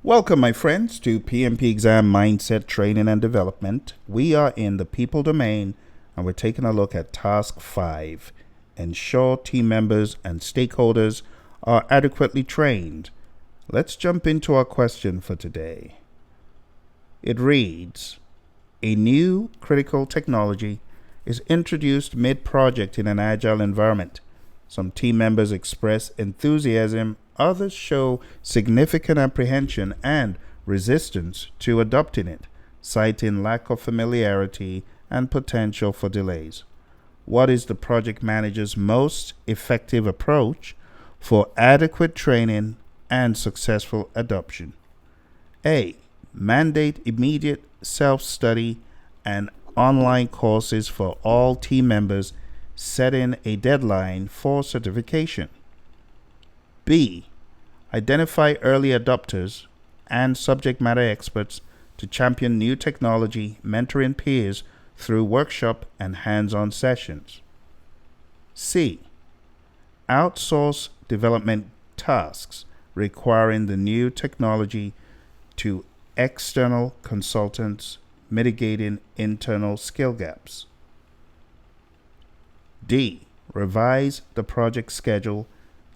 Welcome, my friends, to PMP Exam Mindset Training and Development. We are in the people domain and we're taking a look at Task 5. Ensure team members and stakeholders are adequately trained. Let's jump into our question for today. It reads, a new critical technology is introduced mid-project in an agile environment. Some team members express enthusiasm, others show significant apprehension and resistance to adopting it, citing lack of familiarity and potential for delays. What is the project manager's most effective approach for adequate training and successful adoption? A. Mandate immediate self-study and online courses for all team members, setting a deadline for certification. B. Identify early adopters and subject matter experts to champion new technology, mentoring peers through workshop and hands-on sessions. C. Outsource development tasks requiring the new technology to external consultants, mitigating internal skill gaps. D. Revise the project schedule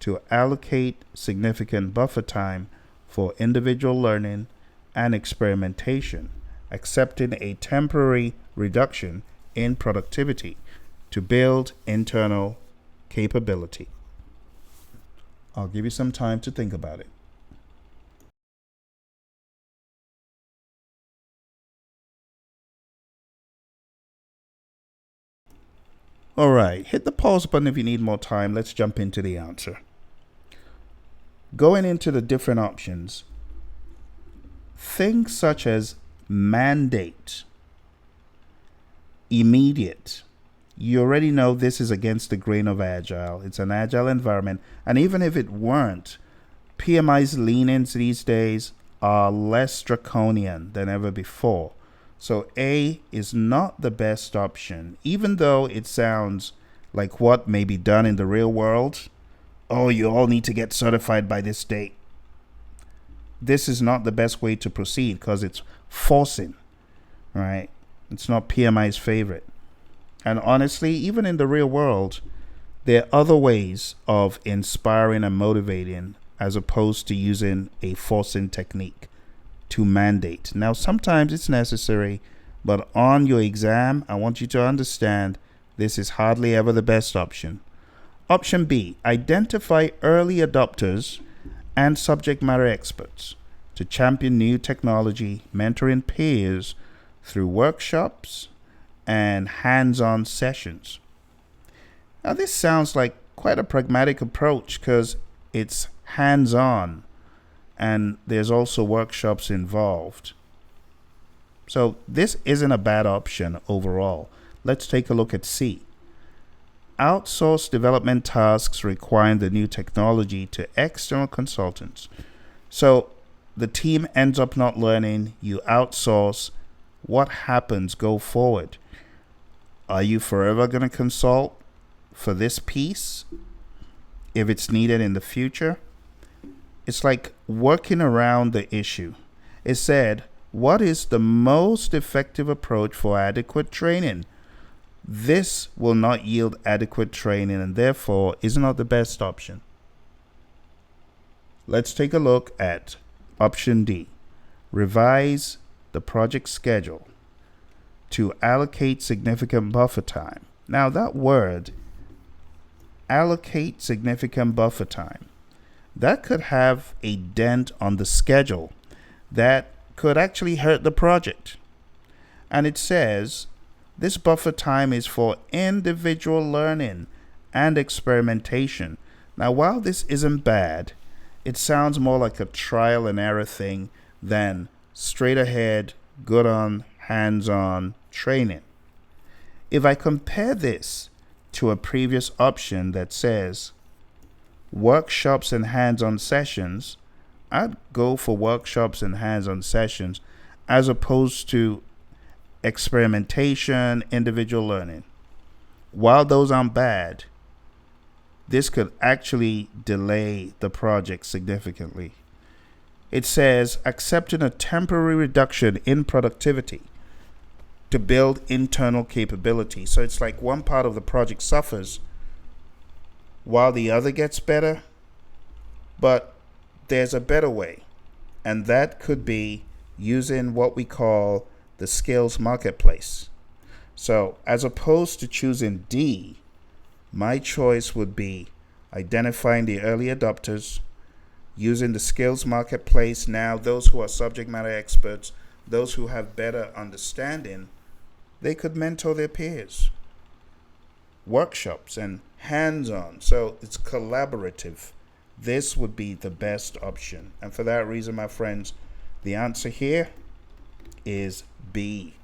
to allocate significant buffer time for individual learning and experimentation, accepting a temporary reduction in productivity to build internal capability. I'll give you some time to think about it. All right, hit the pause button if you need more time. Let's jump into the answer. Going into the different options, things such as mandate, immediate. You already know this is against the grain of Agile. It's an Agile environment. And even if it weren't, PMI's lean-ins these days are less draconian than ever before. So A is not the best option, even though it sounds like what may be done in the real world. Oh, you all need to get certified by this date. This is not the best way to proceed because it's forcing, right? It's not PMI's favorite. And honestly, even in the real world, there are other ways of inspiring and motivating as opposed to using a forcing technique to mandate. Now, sometimes it's necessary, but on your exam, I want you to understand this is hardly ever the best option. Option B, identify early adopters and subject matter experts to champion new technology, mentoring peers through workshops and hands-on sessions. Now, this sounds like quite a pragmatic approach because it's hands-on and there's also workshops involved. So this isn't a bad option overall. Let's take a look at C. Outsource development tasks requiring the new technology to external consultants. So the team ends up not learning, you outsource. What happens go forward? Are you forever going to consult for this piece if it's needed in the future? It's like working around the issue. It said, what is the most effective approach for adequate training? This will not yield adequate training and therefore is not the best option. Let's take a look at option D. Revise the project schedule to allocate significant buffer time. Now that word, allocate significant buffer time, that could have a dent on the schedule that could actually hurt the project. And it says this buffer time is for individual learning and experimentation. Now, while this isn't bad, it sounds more like a trial and error thing than straight ahead, good on, hands-on training. If I compare this to a previous option that says workshops and hands-on sessions, I'd go for workshops and hands-on sessions as opposed to experimentation, individual learning. While those aren't bad, this could actually delay the project significantly. It says accepting a temporary reduction in productivity to build internal capability. So it's like one part of the project suffers while the other gets better, but there's a better way. And that could be using what we call the skills marketplace. So as opposed to choosing D, my choice would be identifying the early adopters, using the skills marketplace. Now, those who are subject matter experts, those who have better understanding, they could mentor their peers. Workshops and hands-on, so it's collaborative. This would be the best option. And for that reason, my friends, the answer here is B.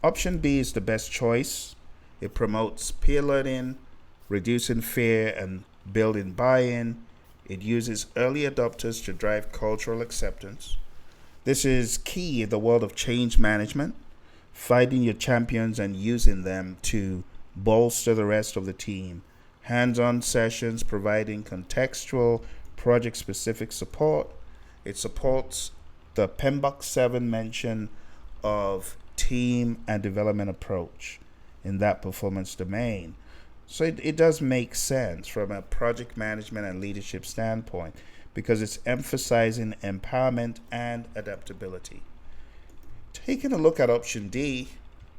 Option B is the best choice. It promotes peer learning, reducing fear and building buy-in. It uses early adopters to drive cultural acceptance. This is key in the world of change management, finding your champions and using them to bolster the rest of the team. Hands-on sessions providing contextual, project-specific support. It supports the PMBOK 7 mention of team and development approach in that performance domain. So it does make sense from a project management and leadership standpoint because it's emphasizing empowerment and adaptability. Taking a look at option D,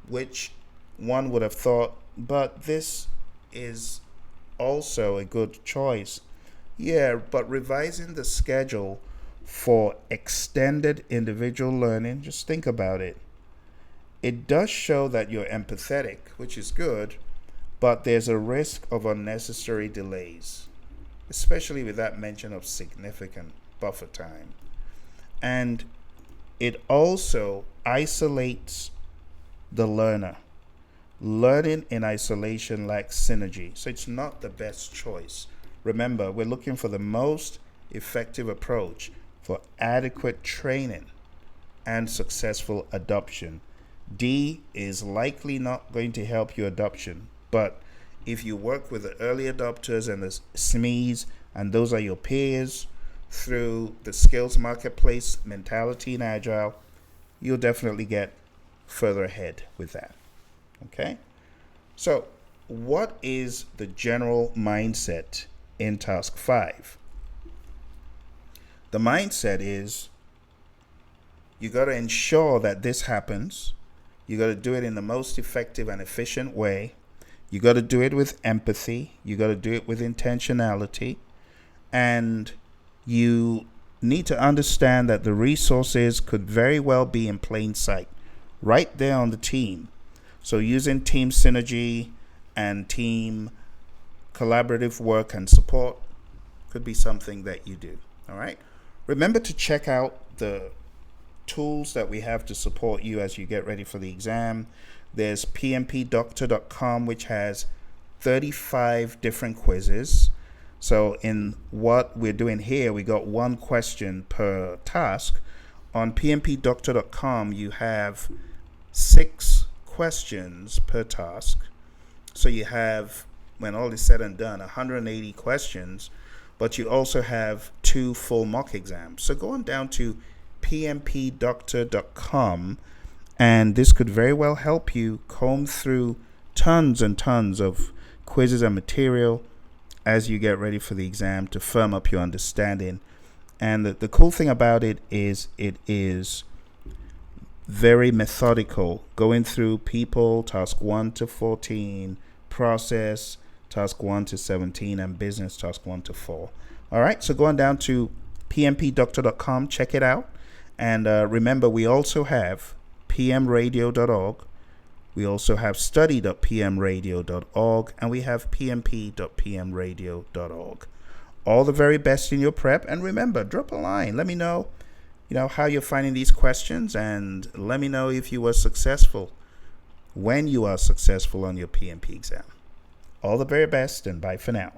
which one would have thought, but this is also a good choice. Yeah, but revising the schedule for extended individual learning, just think about it. It does show that you're empathetic, which is good, but there's a risk of unnecessary delays, especially with that mention of significant buffer time. And it also isolates the learner. Learning in isolation lacks synergy, so it's not the best choice. Remember, we're looking for the most effective approach for adequate training and successful adoption. D is likely not going to help your adoption, but if you work with the early adopters and the SMEs, and those are your peers, through the skills marketplace mentality in Agile, you'll definitely get further ahead with that. Okay? So, what is the general mindset in task 5? The mindset is you got to ensure that this happens. You got to do it in the most effective and efficient way. You got to do it with empathy. You got to do it with intentionality. And you need to understand that the resources could very well be in plain sight, right there on the team. So using team synergy and team collaborative work and support could be something that you do. All right. Remember to check out the tools that we have to support you as you get ready for the exam. There's pmpdoctor.com, which has 35 different quizzes. So in what we're doing here, we got one question per task. On pmpdoctor.com, you have 6 questions per task. So you have, when all is said and done, 180 questions, but you also have 2 full mock exams. So go on down to pmpdoctor.com, and this could very well help you comb through tons and tons of quizzes and material as you get ready for the exam to firm up your understanding. And the cool thing about it is very methodical, going through people, task 1 to 14, process, task 1 to 17, and business, task 1 to 4. All right, so go on down to pmpdoctor.com, check it out. And remember, we also have pmradio.org. We also have study.pmradio.org, and we have pmp.pmradio.org. All the very best in your prep. And remember, drop a line. Let me know, how you're finding these questions, and let me know if you were successful, when you are successful on your PMP exam. All the very best, and bye for now.